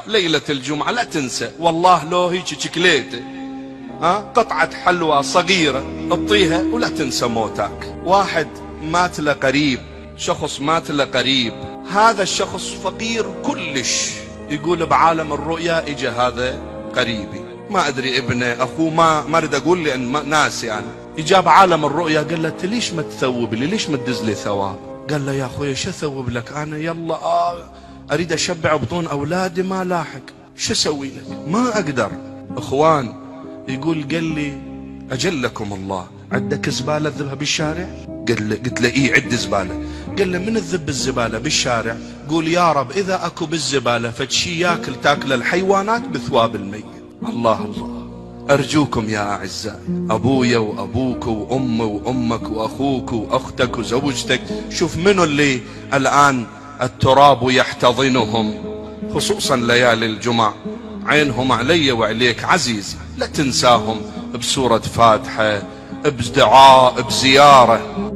ليلة الجمعة لا تنسى والله لو هيك شكليته قطعة حلوى صغيرة اعطيها ولا تنسى موتك. واحد مات له قريب، شخص مات له قريب، هذا الشخص فقير كلش، يقول بعالم الرؤيا اجى هذا قريبي، ما ادري ابنه اخوه، ما اريد اقول لان ناسي انا، اجاب عالم الرؤيا قال له ليش ما تثوب لي، ليش ما تدز لي ثواب؟ قال له يا اخوي شو اثوب لك انا، يلا اريد اشبع بطون اولادي ما لاحق، شو اسوي لك؟ ما اقدر. اخوان يقول قال لي اجلكم الله عندك زباله تذبها بالشارع؟ قلت له ايه عد زباله. قال له من تذب الزباله بالشارع؟ قول يا رب اذا اكو بالزباله فشي ياكل تاكل الحيوانات بثواب الميت. الله الله، ارجوكم يا اعزائي، ابويا وابوك وامي وامك واخوك واختك وزوجتك، شوف منو اللي الان التراب يحتضنهم، خصوصا ليالي الجمعة، عينهم علي وعليك عزيز، لا تنساهم بسورة فاتحة، بدعاء، بزيارة.